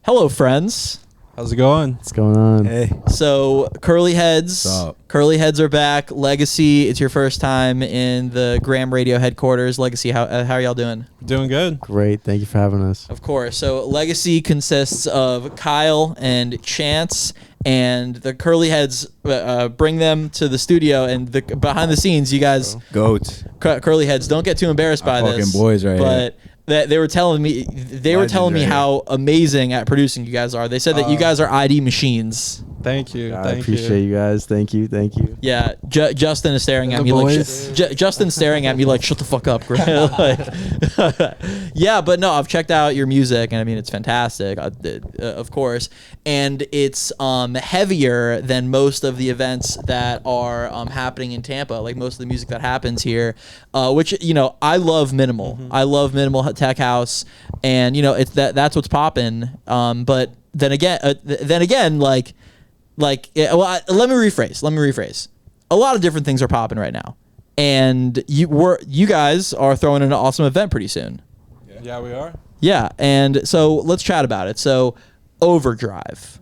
Hello, friends. How's it going? What's going on? Hey. So, Curlyheads. What's up? Curlyheads are back. Legacy, it's your first time in the Graham Radio headquarters. Legacy, how are y'all doing? Doing good. Great. Thank you for having us. Of course. So, Legacy consists of Kyle and Chance, and the Curlyheads bring them to the studio, and behind the scenes, you guys, Goat. Curlyheads, don't get too embarrassed by Fucking this. boys right but they were telling me Legends right how amazing at producing you guys are. They said that you guys are ID machines. Thank you. I appreciate you guys. Thank you. Yeah, Justin is staring at me boys. like Justin's staring at me like shut the fuck up, Grant. Like, yeah, but no, I've checked out your music and I mean it's fantastic, of course, and it's heavier than most of the events that are happening in Tampa. Like most of the music that happens here, which I love minimal. Mm-hmm. I love minimal tech house, and it's that's what's popping. But then again, let me rephrase. A lot of different things are popping right now, and you guys are throwing an awesome event pretty soon. Yeah, we are. Yeah, and so let's chat about it. So, Overdrive.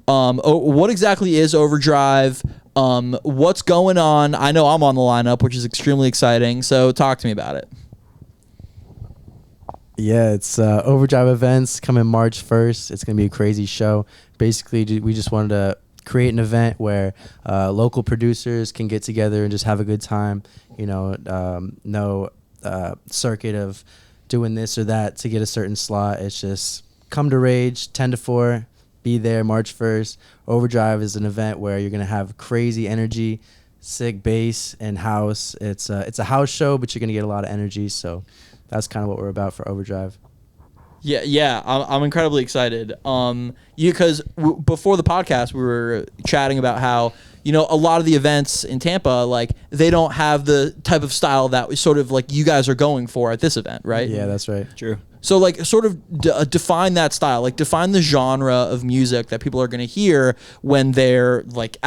What exactly is Overdrive? What's going on? I know I'm on the lineup, which is extremely exciting. So, talk to me about it. Yeah, it's Overdrive events coming March 1st. It's going to be a crazy show. Basically, we just wanted to create an event where local producers can get together and just have a good time. No circuit of doing this or that to get a certain slot. It's just come to Rage, 10 to 4, be there March 1st. Overdrive is an event where you're going to have crazy energy, sick bass and house. It's a house show, but you're going to get a lot of energy. So that's kind of what we're about for Overdrive. Yeah, I'm incredibly excited. Because before the podcast, we were chatting about how a lot of the events in Tampa, like they don't have the type of style that sort of like you guys are going for at this event, right? Yeah, that's right. True. So like sort of define that style, like define the genre of music that people are going to hear when they're like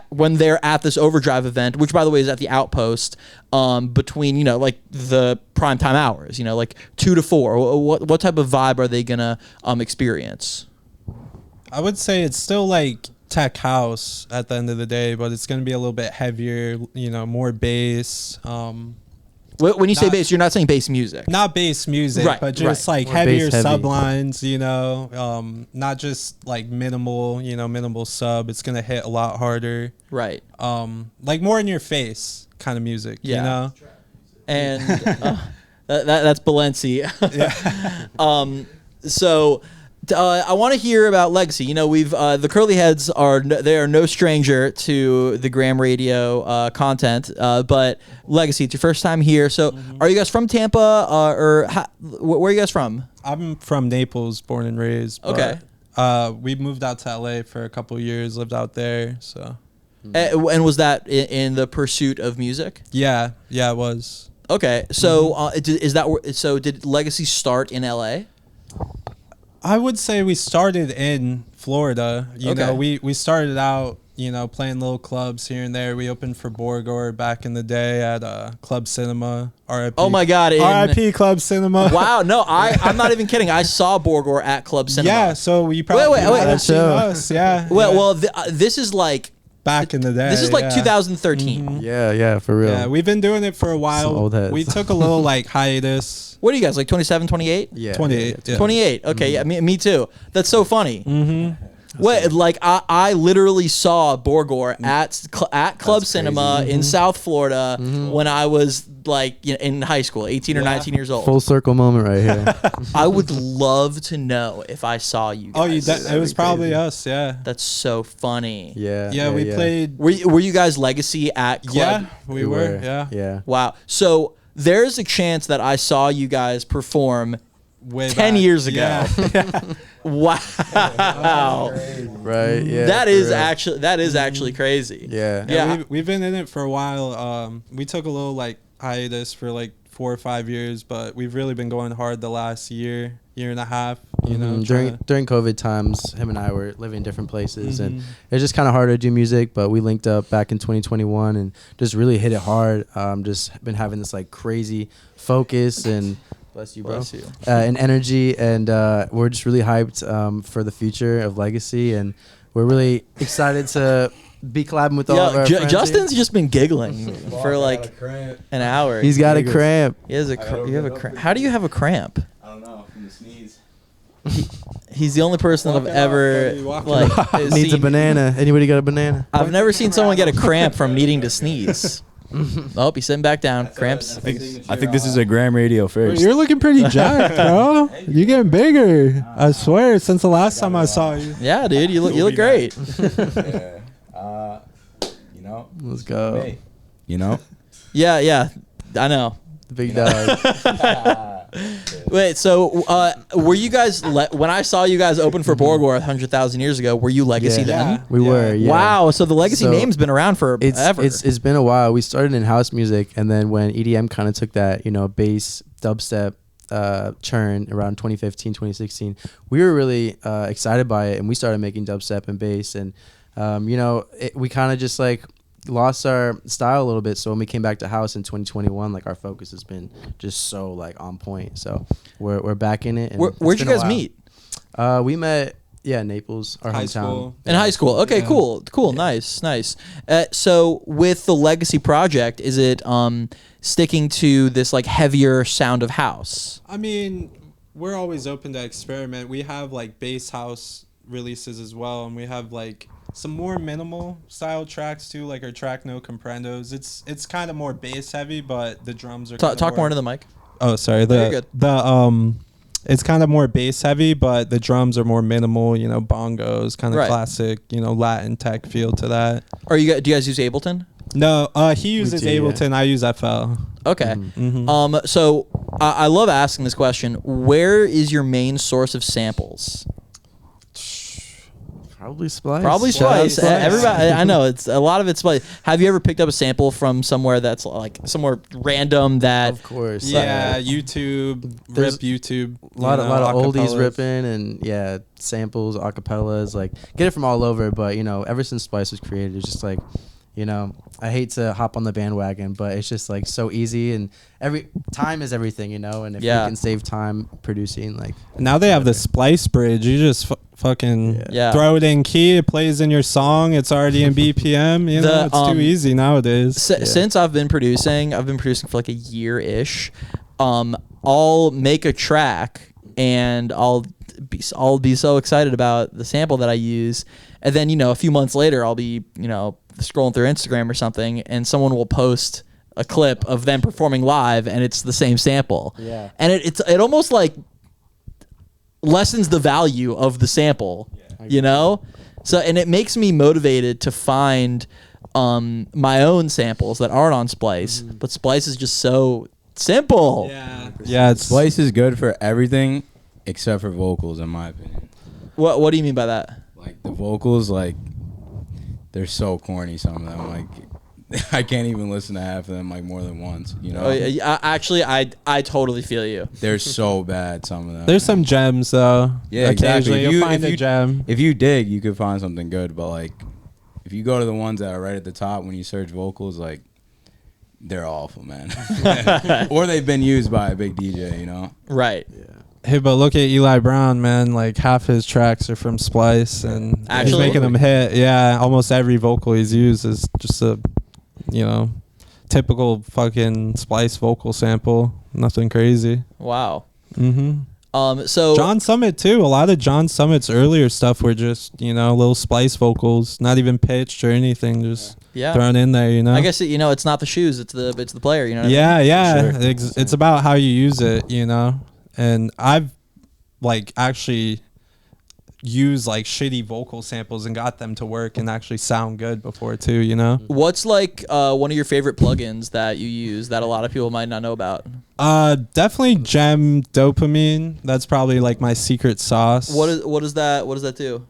when they're at this Overdrive event, which by the way is at the Outpost, between like the primetime hours, like 2 to 4. What type of vibe are they gonna experience? I would say it's still like tech house at the end of the day, but it's going to be a little bit heavier, more bass. When you say bass, you're not saying bass music. Not bass music, Right, but just right. like More heavier bass heavy. sublines, not just like minimal sub. It's going to hit a lot harder. Right. Like more in your face kind of music, Yeah. And that's Balenci. So I want to hear about Legacy. We've the Curlyheads are no stranger to the Graham Radio content, but Legacy, it's your first time here. So are you guys from Tampa or where are you guys from? I'm from Naples, born and raised. But, we moved out to LA for a couple of years, lived out there. So. And was that in the pursuit of music? Yeah, it was. Okay, so did Legacy start in LA? I would say we started in Florida. Okay. We started out, playing little clubs here and there. We opened for Borgore back in the day at Club Cinema. RIP. Oh my God! RIP Club Cinema. Wow, no, I'm not even kidding. I saw Borgore at Club Cinema. Yeah, so you probably Wait. might have seen us. Yeah. Well, this is like back in the day. This is like yeah. 2013. Yeah, for real. Yeah, we've been doing it for a while. Some old heads. We took a little like hiatus. What are you guys like? 27, 28? Yeah. 28. Yeah. 28. Okay, yeah, me too. That's so funny. Mm-hmm. Wait, like I literally saw Borgore at Club Cinema in South Florida when I was like in high school, 18 or 19 years old. Full circle moment right here. I would love to know if I saw you guys. It was probably us. Yeah. That's so funny. Yeah. We played. Were you guys Legacy at Club? Yeah, we were. Yeah. Yeah. Wow. So there's a chance that I saw you guys perform Way 10 back. years ago. Yeah. Wow. Right. Yeah. that for is real. actually crazy. Yeah. Yeah. We've been in it for a while. We took a little like hiatus for like 4 or 5 years, but we've really been going hard the last year and a half. During COVID times, him and I were living in different places, and it's just kind of hard to do music. But we linked up back in 2021 and just really hit it hard. Just been having this like crazy focus and Bless you, bro. Bless you. And energy, and we're just really hyped for the future of Legacy, and we're really excited to be collabing with all of our friends Justin's here. just been giggling for like an hour. He's got a cramp. He has you have a cramp. How do you have a cramp? I don't know, from the sneeze. He's the only person that I've Walking ever off, like Needs a seen. banana. Anybody got a banana? I've never seen someone get a cramp from needing to sneeze. Oh, he's sitting back down. Cramps. I think this is a Graham Radio first. You're looking pretty jacked, bro. You're getting bigger. I swear, since the last time I saw you. Yeah, dude, you look great. Yeah. You know. Let's go. Hey, you know. Yeah, I know. The big dog. Wait, so were you guys when I saw you guys open for Borgwarth 100,000 years ago? Were you Legacy then? We were. Yeah. Wow, so the Legacy So name's been around for ever. It's been a while. We started in house music, and then when EDM kind of took that, bass dubstep churn around 2015, 2016, we were really excited by it, and we started making dubstep and bass, and we kind of just like lost our style a little bit. So when we came back to house in 2021, like our focus has been just so like on point. So we're back in it. And Where'd you guys meet? We met Naples, our High hometown. school. In high school. Okay, Yeah. cool. Nice. So with the Legacy project, is it sticking to this like heavier sound of house? I mean, we're always open to experiment. We have like bass house releases as well, and we have like some more minimal style tracks too, like our track No Comprendos. It's kind of more bass heavy, but the drums are Talk more into the mic. Oh, sorry. No, you're good. It's kind of more bass heavy, but the drums are more minimal, bongos, kind of Right. classic, Latin tech feel to that. Do you guys use Ableton? No, he uses do, yeah. Ableton, I use FL. Okay. Mhm. So I love asking this question. Where is your main source of samples? Probably Splice. Probably Splice. Everybody, I know it's a lot of it's Splice. Have you ever picked up a sample from somewhere that's like somewhere random that? Of course. Yeah, YouTube, There's rip YouTube. A lot of oldies acapellas. ripping, and samples, acapellas, like get it from all over. But ever since Splice was created, it's just like, I hate to hop on the bandwagon, but it's just like so easy, and every time is everything, and if you can save time producing, like Now they have the Splice bridge. You just fucking Yeah. throw it in key. It plays in your song. It's already in BPM. It's too easy nowadays. Since I've been producing for like a year-ish. I'll make a track and I'll be so excited about the sample that I use, and then a few months later I'll be scrolling through Instagram or something, and someone will post a clip of them performing live, and it's the same sample. Yeah. And it almost like lessens the value of the sample, So, and it makes me motivated to find my own samples that aren't on Splice, but Splice is just so simple. Yeah. It's Splice is good for everything except for vocals, in my opinion. What do you mean by that? Like the vocals, like they're so corny. Some of them, like I can't even listen to half of them like more than once. Oh, yeah, actually, I totally feel you. They're so bad. Some of them. There's some gems though. Yeah, exactly. Occasionally you'll find a gem. If you dig, you could find something good. But like, if you go to the ones that are right at the top when you search vocals, like they're awful, man. Or they've been used by a big DJ, Right. yeah. Hey, but look at Eli Brown, man. Like half his tracks are from Splice, and he's Actually? making them hit. Yeah, almost every vocal he's used is just a, typical fucking Splice vocal sample. Nothing crazy. Wow. So So John Summit too. A lot of John Summit's earlier stuff were just little Splice vocals, not even pitched or anything, just yeah, thrown in there. I guess it's not the shoes, it's the player. What I mean? Yeah. Sure. It's about how you use it, And I've like actually used like shitty vocal samples and got them to work and actually sound good before too. What's like one of your favorite plugins that you use that a lot of people might not know about? Definitely Gem Dopamine. That's probably like my secret sauce. What does that do?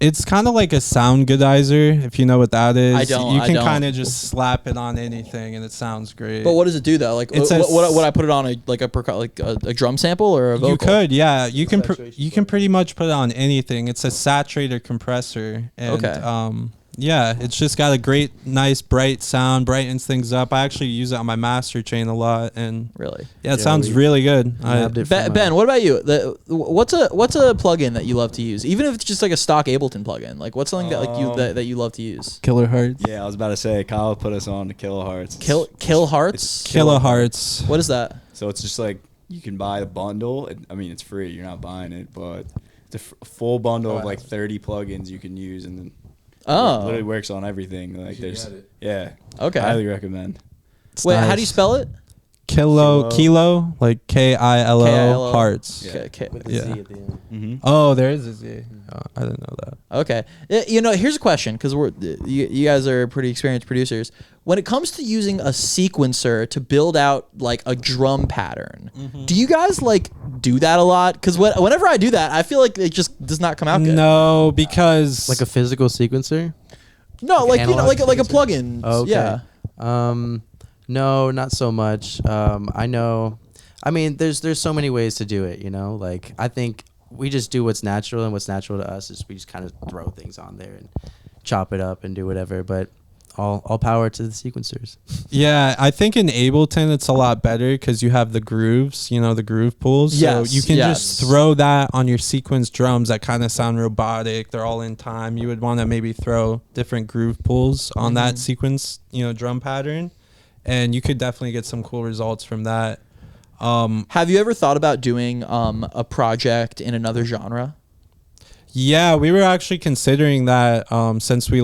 It's kind of like a sound goodizer, if you know what that is. I don't. You can kind of just slap it on anything and it sounds great. But what does it do though? Like, It's would I put it on a drum sample or a vocal? You could, yeah. You can Saturation you can pretty much put it on anything. It's a saturated compressor. And, Okay. yeah, it's just got a great, nice, bright sound, brightens things up. I actually use it on my master chain a lot, and Really? yeah, it Yeah, sounds we really good. nabbed it from, Ben, what about you? What's a plugin that you love to use, even if it's just like a stock Ableton plugin? Like, what's something that like you that you love to use? Kilohertz. Yeah, I was about to say Kyle put us on to Kilohearts. Kilohearts. Kilohertz. What is that? So it's just like you can buy the bundle. I mean, it's free. You're not buying it, but it's a full bundle of like 30 plugins you can use, and then it literally works on everything. Like there's yeah. Okay. Highly recommend. Wait, how do you spell it? Kilo, like KILO KILO. hearts. Yeah. With the Yeah. Z at the end. Mm-hmm. Oh, there is a Z. Oh, I didn't know that. Okay. Here's a question, because you guys are pretty experienced producers. When it comes to using a sequencer to build out like a drum pattern, do you guys like do that a lot? Because whenever I do that, I feel like it just does not come out good. No, because Like a physical sequencer? No, like analog like a sequencer? plugin. Oh, okay. Yeah. No, not so much. I know. I mean, there's so many ways to do it. Like I think we just do what's natural, and what's natural to us is we just kind of throw things on there and chop it up and do whatever. But all power to the sequencers. yeah, I think in Ableton it's a lot better because you have the grooves, the groove pools. Yes, So you can yes. just throw that on your sequence drums that kind of sound robotic. They're all in time. You would want to maybe throw different groove pools on that sequence, drum pattern, and you could definitely get some cool results from that. Have you ever thought about doing a project in another genre? Yeah, we were actually considering that since we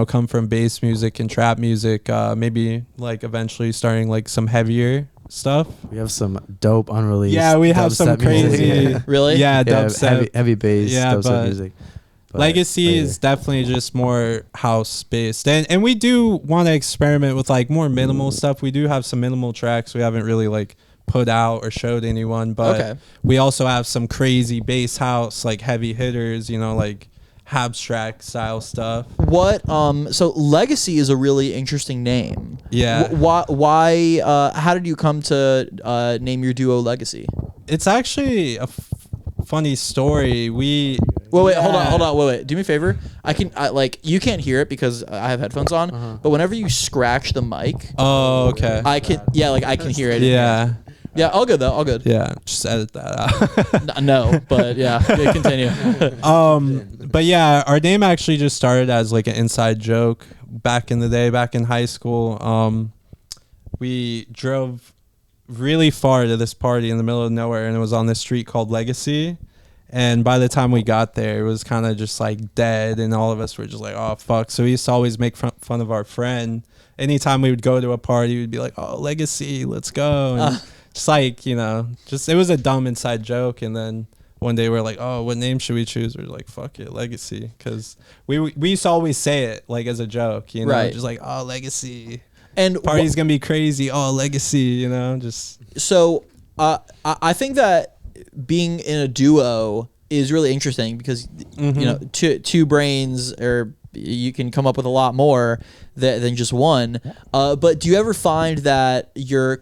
come from bass music and trap music, maybe like eventually starting like some heavier stuff. We have some dope unreleased. Yeah, we have some dubstep music. crazy. Really? Yeah, Yeah, dubstep. heavy bass, Yeah, dubstep but music. But Legacy later. is definitely just more house based, and we do want to experiment with like more minimal stuff. We do have some minimal tracks we haven't really like put out or showed anyone, but Okay. we also have some crazy bass house like heavy hitters, like abstract style stuff. What? So Legacy is a really interesting name. Yeah. Why? How did you come to name your duo Legacy? It's actually a funny story. Wait, hold on. Wait. Do me a favor. You can't hear it because I have headphones on. But whenever you scratch the mic, Oh, okay. I can. Yeah, like I can hear it. Yeah. Yeah. All good though. All good. Yeah. Just edit that out. No, but yeah. Continue. But yeah, our name actually just started as like an inside joke back in the day, back in high school. We drove really far to this party in the middle of nowhere, and it was on this street called Legacy. And by the time we got there, it was kind of just like dead, and all of us were just like, oh, fuck. So we used to always make fun of our friend. Anytime we would go to a party, we'd be like, oh, Legacy, let's go. And just like, it was a dumb inside joke. And then one day we're like, oh, what name should we choose? We're like, fuck it, Legacy. Because we used to always say it like as a joke, Right. just like, oh, Legacy. And Party's going to be crazy. Oh, Legacy, just. So I think that being in a duo is really interesting because two brains, or you can come up with a lot more than just one. But do you ever find that you're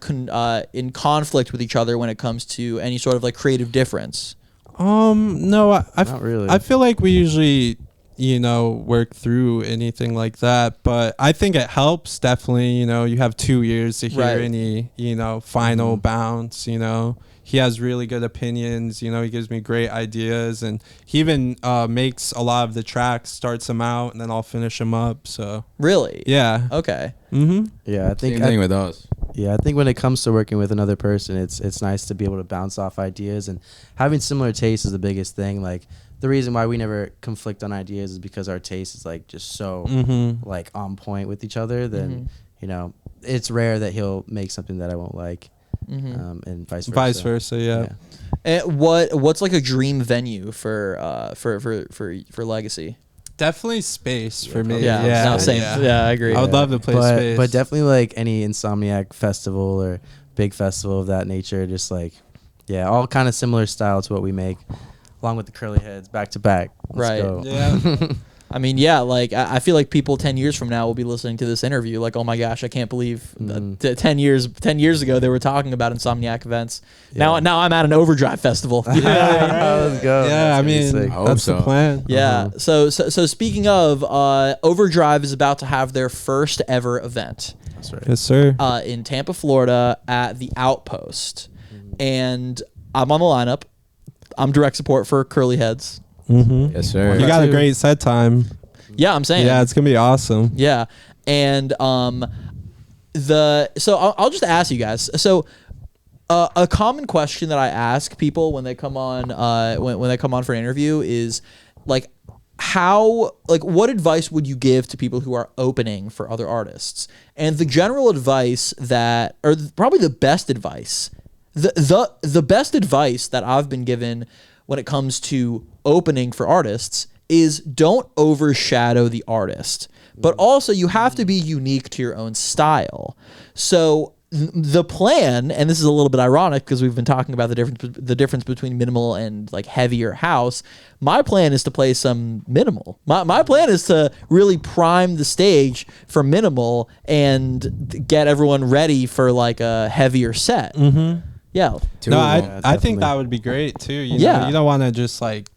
in conflict with each other when it comes to any sort of like creative difference? No, Not really. I feel like we usually work through anything like that, but I think it helps definitely. You have 2 years to hear Right. any final bounce. He has really good opinions. He gives me great ideas, and he even makes a lot of the tracks, starts them out, and then I'll finish them up. So Really? yeah. Okay. Yeah, I think Same thing with us. Yeah, I think when it comes to working with another person, it's nice to be able to bounce off ideas, and having similar tastes is the biggest thing. Like the reason why we never conflict on ideas is because our taste is like just so like on point with each other. Then it's rare that he'll make something that I won't like, and vice versa. Vice versa, yeah. And what's like a dream venue for Legacy? Definitely space for me. Yeah. No, same. Yeah, I agree. I would love to play space. But definitely like any Insomniac festival or big festival of that nature, just like all kind of similar style to what we make, along with the Curlyheads back to back. Let's Right. go. Yeah. I mean, yeah, like I feel like people 10 years from now will be listening to this interview like, oh my gosh, I can't believe 10 years ago they were talking about Insomniac events. Now I'm at an Overdrive festival. Let's go. Yeah, I That's gonna be mean, sick. hope that's so. the plan. Yeah. So speaking of, Overdrive is about to have their first ever event That's right. Yes, sir. in Tampa, Florida, at the Outpost, and I'm on the lineup. I'm direct support for Curlyheads. Mm-hmm. Yes, sir. You got a great set time. Yeah, I'm saying. Yeah, it's gonna be awesome. Yeah, and so I'll just ask you guys. So a common question that I ask people when they come on when they come on for an interview is like, what advice would you give to people who are opening for other artists? And the general advice probably the best advice, the best advice that I've been given when it comes to opening for artists is don't overshadow the artist, but also you have to be unique to your own style. So the plan, and this is a little bit ironic because we've been talking about the difference between minimal and like heavier house. My plan is to play some minimal. My plan is to really prime the stage for minimal and get everyone ready for like a heavier set. Mm-hmm. Yeah. No, Yeah, I think definitely. that would be great too. You Yeah. know, you don't want to just like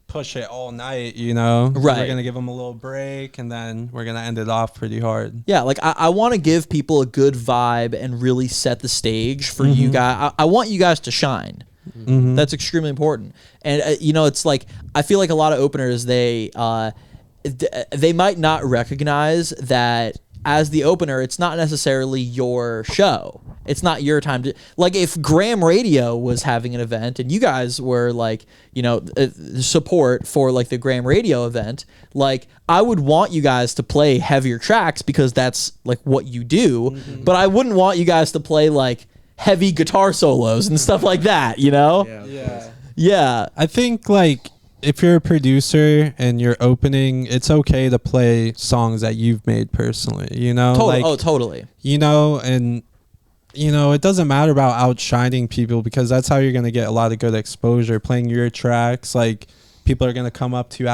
push it all night. You know, Right. We're gonna give them a little break, and then we're gonna end it off pretty hard. Yeah, like I want to give people a good vibe and really set the stage for you guys. I want you guys to shine. Mm-hmm. That's extremely important. And it's like I feel like a lot of openers they might not recognize that as the opener, it's not necessarily your show. It's not your time to, like, if Graham Radio was having an event and you guys were like, support for like the Graham Radio event, like I would want you guys to play heavier tracks because that's like what you do, but I wouldn't want you guys to play like heavy guitar solos and stuff like that, Yeah. I think like if you're a producer and you're opening, it's okay to play songs that you've made personally. Totally. And it doesn't matter about outshining people because that's how you're gonna get a lot of good exposure. Playing your tracks, like people are gonna come up to you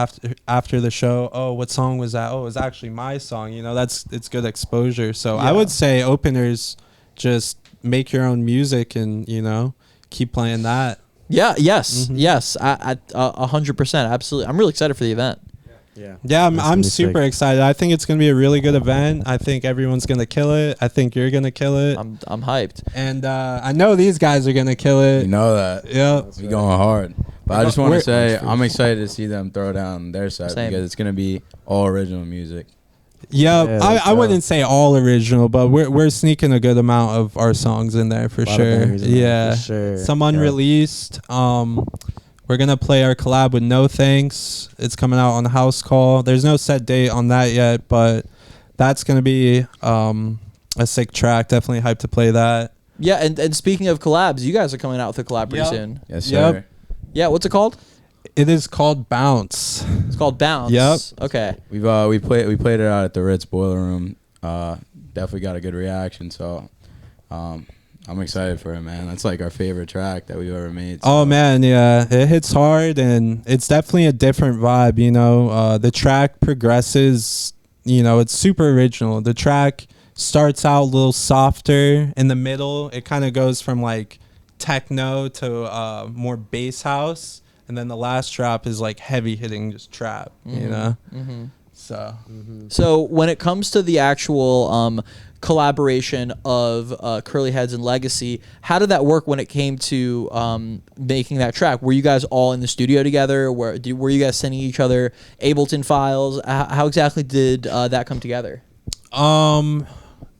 after the show. Oh, what song was that? Oh, it was actually my song. It's good exposure. So I would say openers just make your own music and keep playing that. Yeah. Yes. Yes. I 100%. Absolutely. I'm really excited for the event. Yeah, I'm That's gonna be super sick. excited. I think it's gonna be a really good event. I think everyone's gonna kill it. I think you're gonna kill it. I'm hyped. And I know these guys are gonna kill it. You know that. Yeah. We going hard. But I just want to We're- say I'm excited to see them throw down their side Same. because it's gonna be all original music. Yeah, Yeah, I let's wouldn't say all original, but we're sneaking a good amount of our songs in there for A lot of sure. bangers in there, Yeah, for sure. some Yeah. unreleased. We're gonna play our collab with No Thanks. It's coming out on House Call. There's no set date on that yet, but that's gonna be a sick track. Definitely hyped to play that. Yeah. And speaking of collabs, you guys are coming out with a collab pretty Yep. soon. Yes, Yep. sir. Yeah. What's it called? It is called Bounce. It's called Bounce. Yep. Okay. We played it out at the Ritz Boiler Room. Definitely got a good reaction. So I'm excited for it, man. That's like our favorite track that we've ever made. So. Oh man, yeah, it hits hard and it's definitely a different vibe. The track progresses. It's super original. The track starts out a little softer in the middle. It kind of goes from like techno to more bass house, and then the last drop is like heavy hitting, just trap. So So when it comes to the actual collaboration of Curlyheads and Legacy, how did that work when it came to making that track? Were you guys all in the studio together? Were you guys sending each other Ableton files? How exactly did that come together?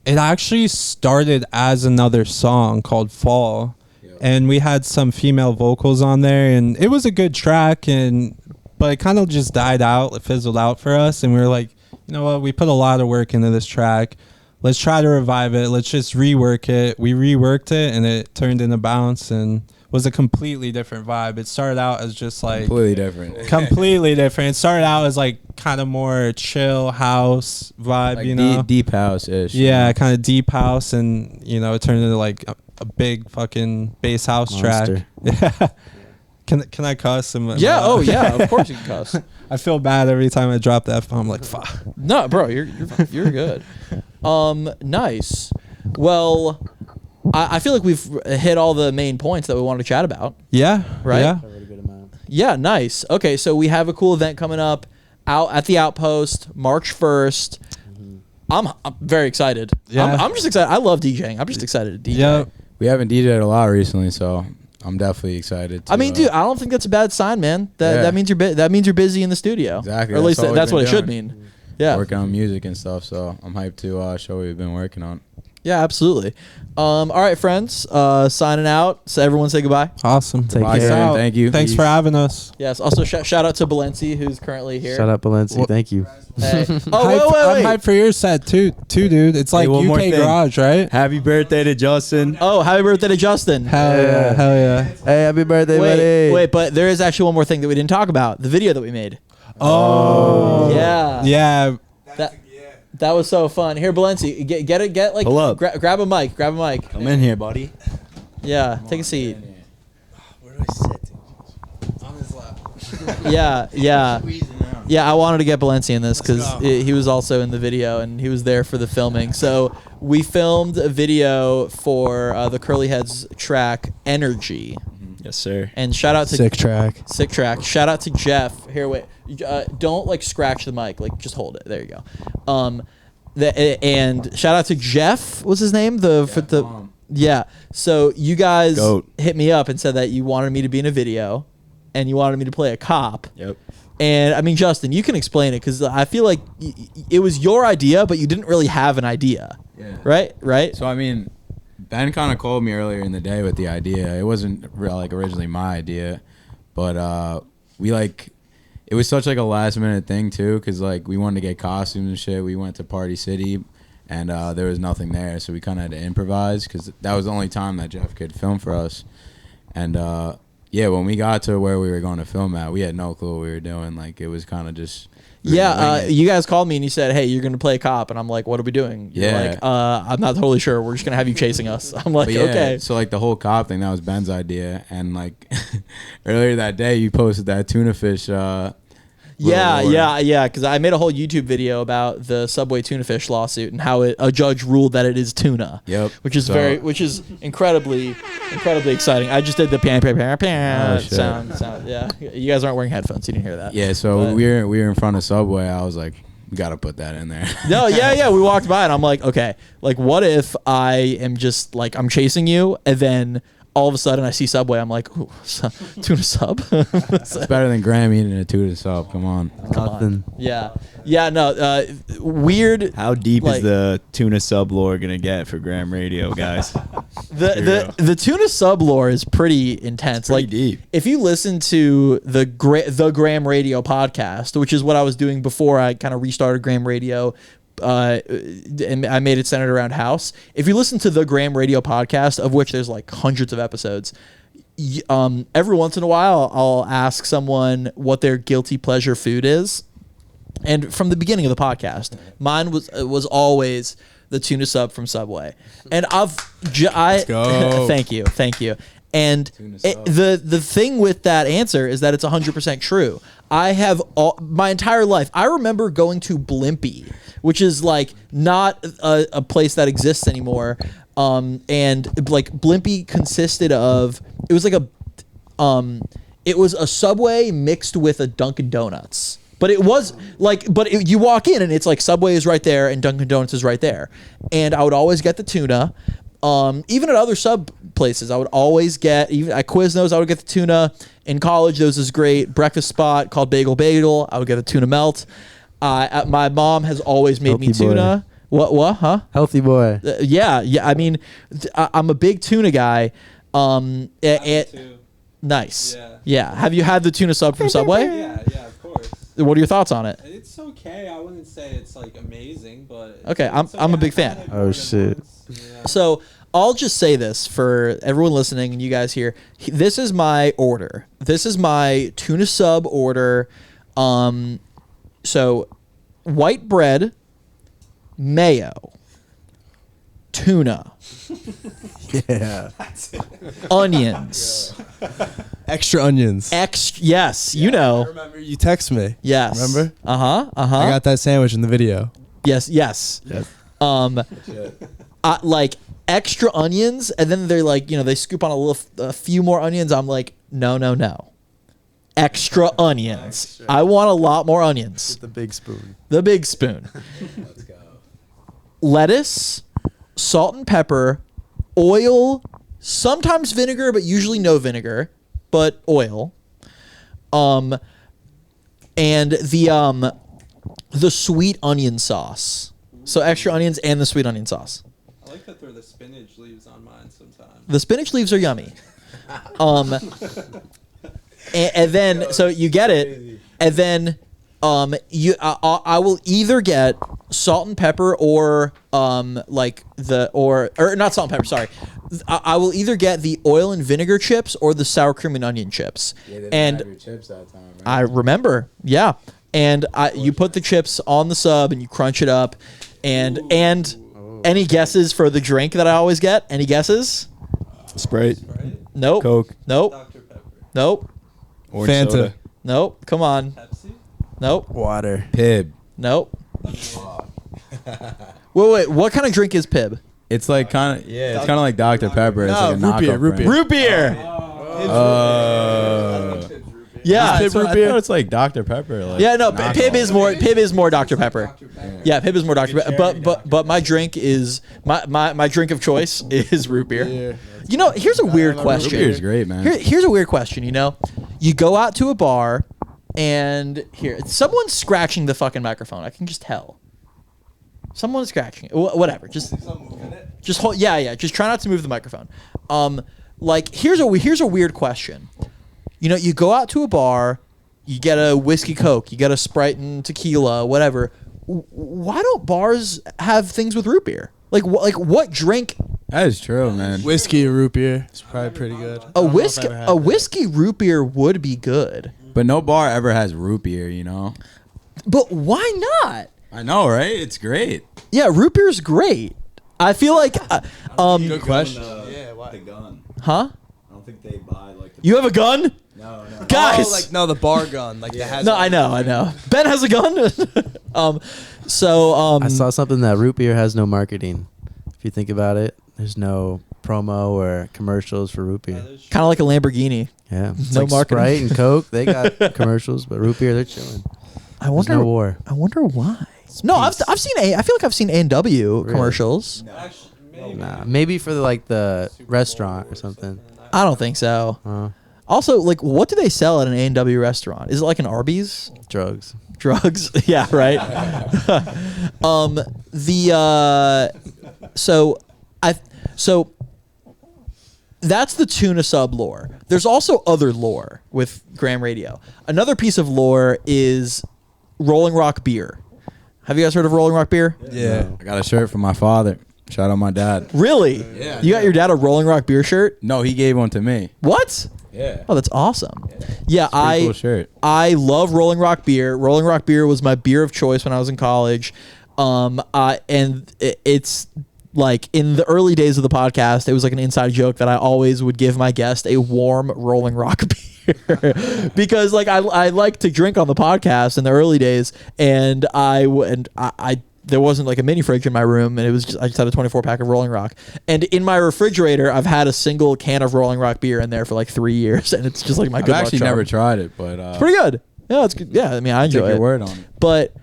it actually started as another song called Fall. And we had some female vocals on there, and it was a good track, but it kind of just died out. It fizzled out for us, and we were like, you know what? We put a lot of work into this track. Let's try to revive it. Let's just rework it. We reworked it, and it turned into Bounce, and was a completely different vibe. It started out as just like Completely different. completely different. It started out as like kind of more chill house vibe, Like you know? deep house ish. Yeah, kind of deep house, and it turned into like a big fucking bass house Monster. track. Yeah. Can I cuss? Yeah. Oh yeah. Of course you can cuss. I feel bad every time I drop the F-bomb. Like, fuck. No, bro, you're good. Nice. Well, I feel like we've hit all the main points that we wanted to chat about. Yeah. Right? Yeah. Covered a good amount. Yeah, nice. Okay, so we have a cool event coming up out at the Outpost, March 1st. I'm very excited. Yeah. I'm just excited. I love DJing. I'm just excited to DJ. Yeah. We haven't DJed a lot recently, so I'm definitely excited. I mean, dude, I don't think that's a bad sign, man. That means you're busy in the studio. Exactly. Or at least That's all that's we've what it been should doing. mean. Yeah. working on music and stuff. So I'm hyped to show what we've been working on. Yeah, absolutely. All right, friends. Signing out. So everyone say goodbye. Awesome. Take Bye, care. Sam. Thank you. Thanks for having us. Yes. Also, shout out to Balenci, who's currently here. Shout out Balenci. Thank you. Hey. I'm Oh, hyped- I'm wait. hyped for your set too, dude. It's like one more UK thing. Garage, right? Happy birthday to Justin. Oh, happy birthday to Justin. Hell yeah. Hell yeah. Hey, happy birthday, buddy. Wait, but there is actually one more thing that we didn't talk about. The video that we made. Oh. Yeah. Yeah. That was so fun. Here, Balenci, get like Pull up. grab a mic. Grab a mic. Come in here, buddy. Yeah, take a seat. Where do I sit? On his lap. Yeah, I wanted to get Balenci in this because he was also in the video and he was there for the filming. So we filmed a video for the Curlyheads track "Energy," Yes, sir. and shout out to Sick track. Sick track. Shout out to Jeff. Here, wait. Don't like scratch the mic. Like just hold it. There you go. And shout out to Jeff. What's his name? Yeah. So you guys Goat. hit me up and said that you wanted me to be in a video, and you wanted me to play a cop. Yep. And I mean, Justin, you can explain it because I feel like it was your idea, but you didn't really have an idea. Yeah. Right. So I mean, Ben kind of called me earlier in the day with the idea. It wasn't like originally my idea, but it was such like a last minute thing too, because like we wanted to get costumes and shit. We went to Party City, and there was nothing there, so we kind of had to improvise because that was the only time that Jeff could film for us. And yeah, when we got to where we were going to film at, we had no clue what we were doing. Like it was kind of just. You guys called me and you said, "Hey, you're gonna play a cop," and I'm like, "What are we doing?" You're Yeah. like, I'm not totally sure. We're just gonna have you chasing us. I'm like, But yeah, okay. So like the whole cop thing, that was Ben's idea, and like earlier that day, you posted that tuna fish. Yeah. Because I made a whole YouTube video about the Subway tuna fish lawsuit and how a judge ruled that it is tuna. Yep. Which is So- which is incredibly exciting. I just did the pan Oh, shit. sound. Yeah, you guys aren't wearing headphones. You didn't hear that. Yeah, so But- we were in front of Subway. I was like, we gotta put that in there. No, yeah. We walked by and I'm like, okay, like what if I am just like I'm chasing you and then all of a sudden I see Subway. I'm like, ooh, tuna sub. It's better than Graham eating a tuna sub. Come on. Nothing. Yeah. No. Weird. How deep Like- is the tuna sub lore gonna get for Graham Radio, guys? The tuna sub lore is pretty intense. pretty Like deep. if you listen to the Graham Radio podcast, which is what I was doing before I kind of restarted Graham Radio, and I made it centered around house. If you listen to the Graham Radio podcast, of which there's like hundreds of episodes, every once in a while I'll ask someone what their guilty pleasure food is. And from the beginning of the podcast, mine was always the tuna sub from Subway. And Let's go. Thank you. And Tuna sub. the thing with that answer is that it's 100% true. I have my entire life. I remember going to Blimpie, which is like not a place that exists anymore. And like Blimpie consisted of it was a Subway mixed with a Dunkin' Donuts. But it was like, you walk in and it's like Subway is right there and Dunkin' Donuts is right there. And I would always get the tuna. Even at other sub places, I would always get, even at Quiznos, I would get the tuna. In college, there was this great breakfast spot called Bagel. I would get the tuna melt. My mom has always made me Healthy boy. tuna. What, huh? Healthy boy. Yeah. I mean, I'm a big tuna guy. Nice. Yeah. Have you had the tuna sub from Subway? Yeah, of course. What are your thoughts on it? It's okay. I wouldn't say it's like amazing, but Okay, I'm a big fan. Oh, shit. So I'll just say this for everyone listening and you guys here. This is my order. This is my tuna sub order. So white bread, mayo, tuna, Yeah. onions, Extra onions. yes, you I know, remember you text me. yes, Remember? I I got that sandwich in the video. yes, Yes. like extra onions, and then they're like, they scoop on a few more onions. I'm like, no, extra onions. I want a lot more onions. The big spoon. The big spoon. Let's go. Lettuce, salt and pepper, oil, sometimes vinegar, but usually no vinegar, but oil. And the sweet onion sauce. So extra onions and the sweet onion sauce. I like to throw the spinach leaves on mine sometimes. The spinach leaves are yummy. And then so you get it, and then I will either get salt and pepper or not salt and pepper. Sorry, I will either get the oil and vinegar chips or the sour cream and onion chips. Yeah, they And didn't have your chips that time, right? I remember, yeah. And you put the chips on the sub and you crunch it up, and any guesses for the drink that I always get? Any guesses? Sprite, Nope. Coke, Nope. Dr. Pepper. Nope. orange Fanta. soda. Nope. Come on. Pepsi? Nope. Water. Pib. Nope. Wait. What kind of drink is Pib? It's like kind of it's kind of like Dr. Pepper. It's like a root beer, knockoff root brand. Root beer. Yeah. Pib root I beer? thought it's like Dr. Pepper. Like Yeah. No. knockoff. Pib is more Dr. Pepper. Yeah. Pib is more Dr. Pepper. But my drink is my drink of choice is root beer. You know, here's a weird Root question. beer is great, man. Here's a weird question. You go out to a bar, and someone's scratching the fucking microphone. I can just tell. Someone's scratching it. Whatever. Just hold. Yeah. Just try not to move the microphone. Here's a weird question. You go out to a bar, you get a whiskey Coke, you get a Sprite and tequila, whatever. Why don't bars have things with root beer? Like what drink? That is true, man. Whiskey or root beer. It's probably pretty good. A whiskey root beer would be good. But no bar ever has root beer, you know? But why not? I know, right? It's great. Yeah, root beer's great. I feel like Good question. Yeah, why? The gun. huh? I don't think they buy like the. You have a gun? No. Guys. The bar gun. Like that has. No, I know. Ben has a gun. I saw something that root beer has no marketing. If you think about it, there's no promo or commercials for root beer. Kind of like a Lamborghini. Yeah, it's No like marketing. Sprite and Coke. They got commercials, but root beer, they're chilling. I wonder. There's no war. I wonder why. No, I've seen I feel like I've seen A&W Really? commercials. Actually, maybe. Nah, maybe for the restaurant or something. I don't think so. Also, what do they sell at an A&W restaurant? Is it like an Arby's? Drugs. Drugs? Yeah, right. So that's the tuna sub lore. There's also other lore with Graham Radio. Another piece of lore is Rolling Rock beer. Have you guys heard of Rolling Rock beer? Yeah. I got a shirt from my father. Shout out my dad. Really? Yeah. You got your dad a Rolling Rock beer shirt? No, he gave one to me. What? Yeah. Oh, that's awesome. Yeah, Pretty cool shirt. I love Rolling Rock beer. Rolling Rock beer was my beer of choice when I was in college. It's like in the early days of the podcast, it was like an inside joke that I always would give my guest a warm Rolling Rock beer because I like to drink on the podcast in the early days, and I there wasn't like a mini fridge in my room, and I just had a 24 pack of Rolling Rock, and in my refrigerator I've had a single can of Rolling Rock beer in there for like 3 years, and it's just like my I've good luck actually charm. never tried it, but It's pretty good. Yeah, it's good. Yeah, I mean, I enjoy take it. your word on it. But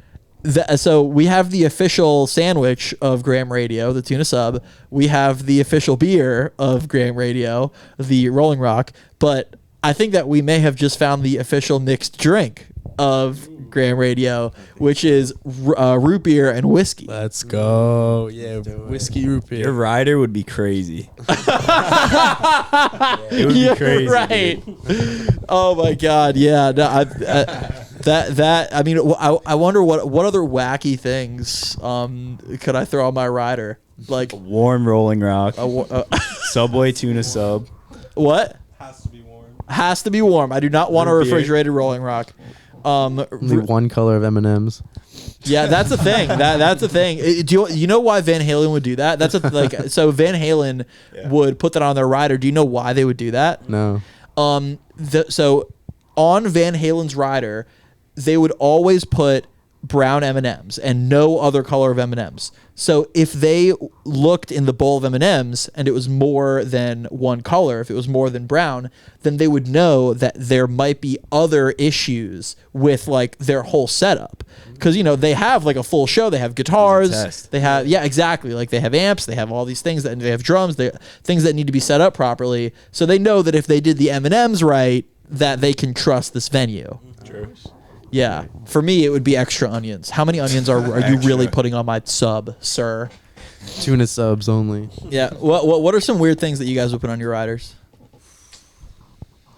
so we have the official sandwich of Graham Radio, the tuna sub. We have the official beer of Graham Radio, the Rolling Rock. But I think that we may have just found the official mixed drink of Graham Radio, which is root beer and whiskey. Let's go. Yeah, whiskey root beer. Your rider would be crazy. It would be crazy. Right. Oh my God. Yeah. No, I mean, I wonder what other wacky things could I throw on my rider? Like Warm Rolling Rock. Subway tuna sub. what? Has to be warm. Has to be warm. I do not want a Root beer. refrigerated Rolling Rock. Only one color of M&Ms. Yeah, that's the thing. That's the thing. Do you know why Van Halen would do that? That's so Van Halen would put that on their rider. Do you know why they would do that? No. So on Van Halen's rider, they would always put brown M&Ms and no other color of M&Ms. So if they looked in the bowl of M&Ms and it was more than one color, if it was more than brown, then they would know that there might be other issues with like their whole setup. Because, you know, they have like a full show. They have guitars. They have, yeah, exactly. Like they have amps. They have all these things. They have drums. Things that need to be set up properly. So they know that if they did the M&Ms right, that they can trust this venue. True. Yeah. For me, it would be extra onions. How many onions are you really putting on my sub, sir? Tuna subs only. Yeah. What are some weird things that you guys would put on your riders?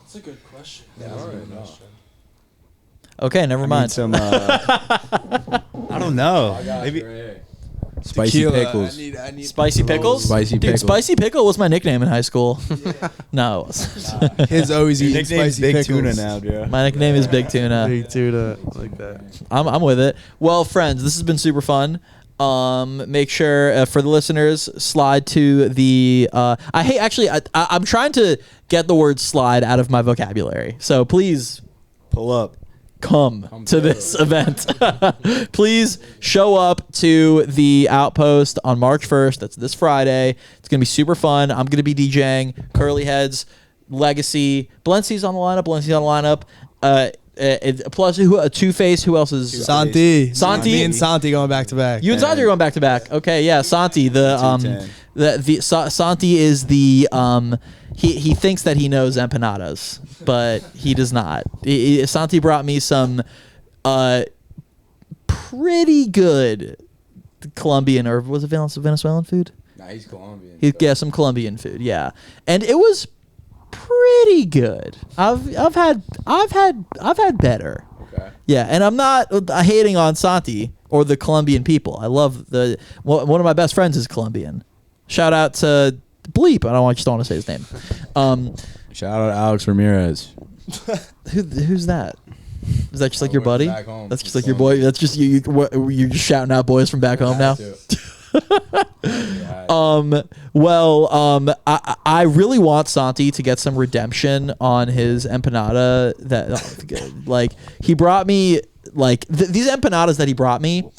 That's a good question. Okay, never mind. Some. I don't know. Maybe. Spicy Tequila. pickles. I need Spicy pickles? Spicy Dude, pickles. Spicy Pickle was my nickname in high school. No, it wasn't. His always Your eating nickname's spicy Big pickles. Tuna now, bro. My nickname is Big Tuna. Big tuna, like that. I'm with it. Well, friends, this has been super fun. Make sure for the listeners, slide to the. I'm trying to get the word slide out of my vocabulary. So please Pull up. come to this event. Please show up to the Outpost on March 1st. That's this Friday. It's going to be super fun. I'm going to be DJing. Curlyheads, Legacy. Blency's on the lineup. Plus, Two-Face. Who else is? Santi. Santi? Me and Santi going back to back. You and Santi are going back to back. Okay, yeah. Santi, Santi is the he thinks that he knows empanadas, but he does not. Santi brought me some pretty good Colombian, or was it Venezuelan food? Nah, he's Colombian. He got some Colombian food, yeah, and it was pretty good. I've had better. Okay. Yeah, and I'm not hating on Santi or the Colombian people. I love one of my best friends is Colombian. Shout out to Bleep. I just don't want to say his name. Shout out Alex Ramirez. Who's that? Is that just like your went buddy? back home That's from just like your boy. That's just you. You're just shouting out boys from back home now. I really want Santi to get some redemption on his empanada. Like he brought me these empanadas that he brought me.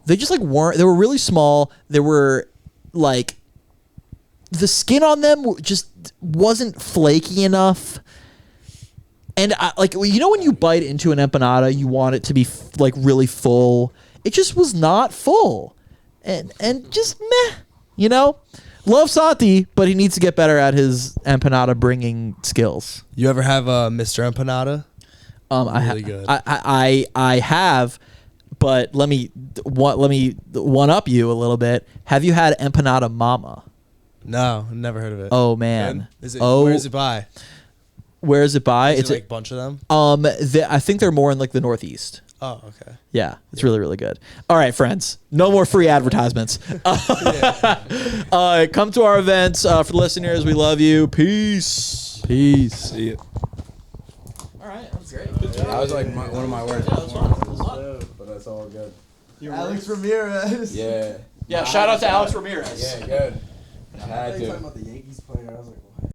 They just weren't. They were really small. They were like the skin on them just wasn't flaky enough. And when you bite into an empanada, you want it to be really full. It just was not full. And just meh, Love Santi, but he needs to get better at his empanada bringing skills. You ever have a Mr. Empanada? Really good. I have, but let me one up you a little bit. Have you had Empanada Mama? No, never heard of it. Oh man. Is it, Oh, where is it by? Where is it by? Is it a bunch of them? I think they're more in the Northeast. Oh, okay. Yeah, it's really, really good. All right, friends. No more free advertisements. Come to our events. For the listeners, we love you. Peace. Peace. See ya. All right, that was great. That was one of my worst performances, but that's all good. Alex Ramirez. Yeah. Yeah, shout out to Alex Ramirez. Yeah, good. I had to. about the Yankees player. I was like,